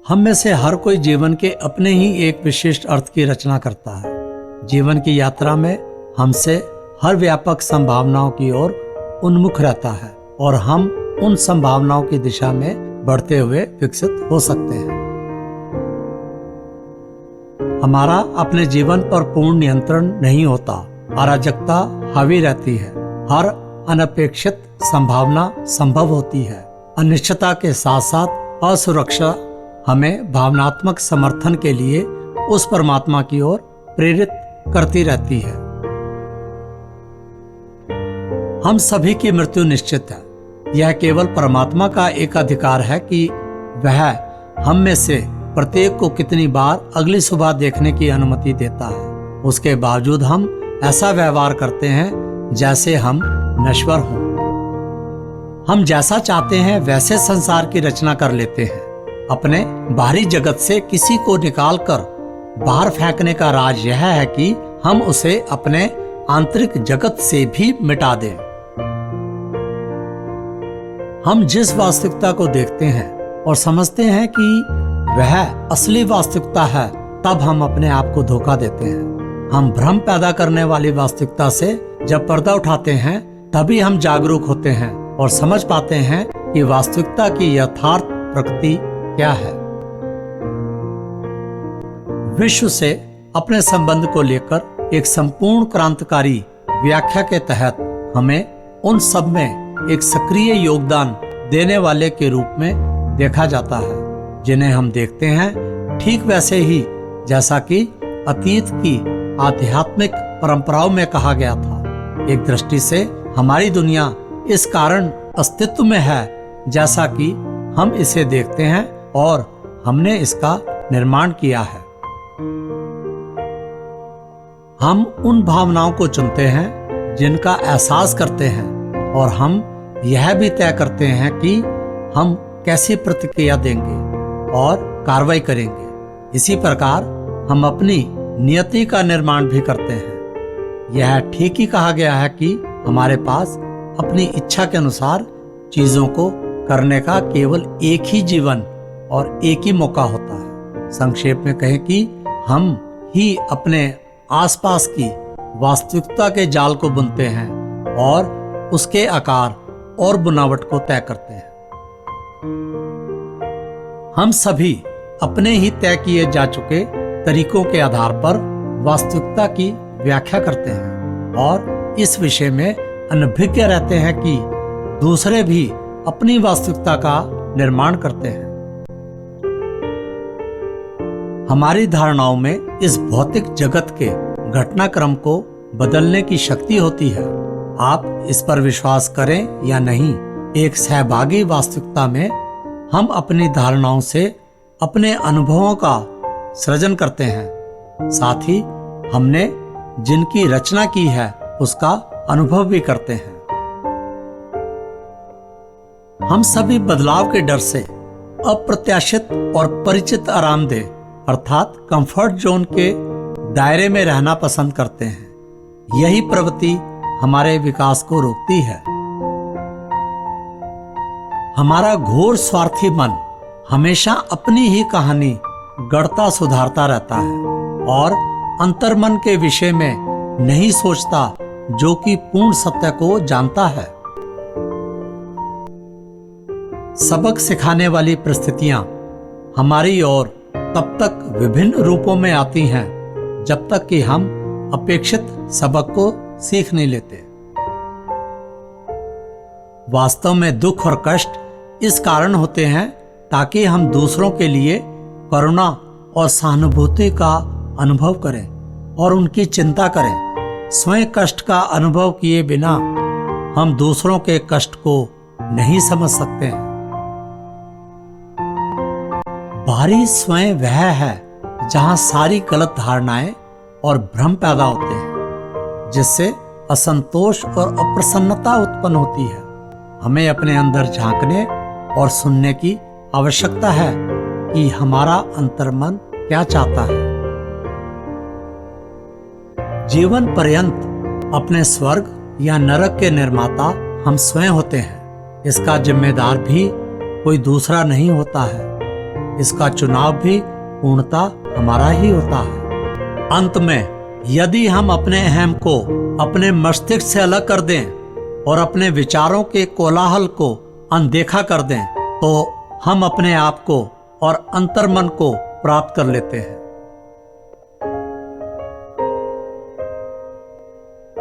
हम में से हर कोई जीवन के अपने ही एक विशिष्ट अर्थ की रचना करता है। जीवन की यात्रा में हमसे हर व्यापक संभावनाओं की ओर उन्मुख रहता है और हम उन संभावनाओं की दिशा में बढ़ते हुए विकसित हो सकते हैं। हमारा अपने जीवन पर पूर्ण नियंत्रण नहीं होता। अराजकता हावी रहती है। हर अनपेक्षित संभावना संभव होती है। अनिश्चितता के साथ साथ असुरक्षा हमें भावनात्मक समर्थन के लिए उस परमात्मा की ओर प्रेरित करती रहती है। हम सभी की मृत्यु निश्चित है। यह केवल परमात्मा का एक अधिकार है कि वह हम में से प्रत्येक को कितनी बार अगली सुबह देखने की अनुमति देता है। उसके बावजूद हम ऐसा व्यवहार करते हैं जैसे हम नश्वर हों। हम जैसा चाहते हैं वैसे संसार की रचना कर लेते हैं। अपने बाहरी जगत से किसी को निकालकर बाहर फेंकने का राज यह है कि हम उसे अपने आंतरिक जगत से भी मिटा दें। हम जिस वास्तविकता को देखते हैं और समझते हैं कि वह असली वास्तविकता है, तब हम अपने आप को धोखा देते हैं। हम भ्रम पैदा करने वाली वास्तविकता से जब पर्दा उठाते हैं तभी हम जागरूक होते हैं और समझ पाते हैं कि वास्तविकता की यथार्थ प्रकृति क्या है। विश्व से अपने संबंध को लेकर एक संपूर्ण क्रांतिकारी व्याख्या के तहत हमें उन सब में एक सक्रिय योगदान देने वाले के रूप में देखा जाता है जिन्हें हम देखते हैं ठीक वैसे ही जैसा कि अतीत की आध्यात्मिक परंपराओं में कहा गया था। एक दृष्टि से हमारी दुनिया इस कारण अस्तित्व में है जैसा कि हम इसे देखते हैं और हमने इसका निर्माण किया है। हम उन भावनाओं को चुनते हैं जिनका एहसास करते हैं और हम यह भी तय करते हैं कि हम कैसी प्रतिक्रिया देंगे और कार्रवाई करेंगे। इसी प्रकार हम अपनी नियति का निर्माण भी करते हैं। यह ठीक ही कहा गया है कि हमारे पास अपनी इच्छा के अनुसार चीजों को करने का केवल एक ही जीवन और एक ही मौका होता है। संक्षेप में कहें कि हम ही अपने आसपास की वास्तविकता के जाल को बुनते हैं और उसके आकार और बनावट को तय करते हैं। हम सभी अपने ही तय किए जा चुके तरीकों के आधार पर वास्तविकता की व्याख्या करते हैं और इस विषय में अनभिज्ञ रहते हैं कि दूसरे भी अपनी वास्तविकता का निर्माण करते हैं। हमारी धारणाओं में इस भौतिक जगत के घटनाक्रम को बदलने की शक्ति होती है। आप इस पर विश्वास करें या नहीं, एक सहभागी वास्तविकता में हम अपनी धारणाओं से अपने अनुभवों का सृजन करते हैं। साथ ही हमने जिनकी रचना की है उसका अनुभव भी करते हैं। हम सभी बदलाव के डर से अप्रत्याशित और परिचित आरामदेह अर्थात कंफर्ट जोन के दायरे में रहना पसंद करते हैं। यही प्रवृत्ति हमारे विकास को रोकती है। हमारा घोर स्वार्थी मन हमेशा अपनी ही कहानी गढ़ता सुधारता रहता है और अंतर्मन के विषय में नहीं सोचता जो कि पूर्ण सत्य को जानता है। सबक सिखाने वाली परिस्थितियां हमारी ओर तब तक विभिन्न रूपों में आती हैं जब तक कि हम अपेक्षित सबक को सीख नहीं लेते। वास्तव में दुख और कष्ट इस कारण होते हैं ताकि हम दूसरों के लिए करुणा और सहानुभूति का अनुभव करें और उनकी चिंता करें। स्वयं कष्ट का अनुभव किए बिना हम दूसरों के कष्ट को नहीं समझ सकते हैं। बाहरी स्वयं वह है जहां सारी गलत धारणाएं और भ्रम पैदा होते हैं, जिससे असंतोष और अप्रसन्नता उत्पन्न होती है। हमें अपने अंदर झांकने और सुनने की आवश्यकता है कि हमारा अंतर्मन क्या चाहता है। जीवन पर्यंत अपने स्वर्ग या नरक के निर्माता हम स्वयं होते हैं। इसका जिम्मेदार भी कोई दूसरा नहीं होता है। इसका चुनाव भी पूर्णतः हमारा ही होता है। अंत में यदि हम अपने अहम को अपने मस्तिष्क से अलग कर दें और अपने विचारों के कोलाहल को अनदेखा कर दें तो हम अपने आप को और अंतर्मन को प्राप्त कर लेते हैं।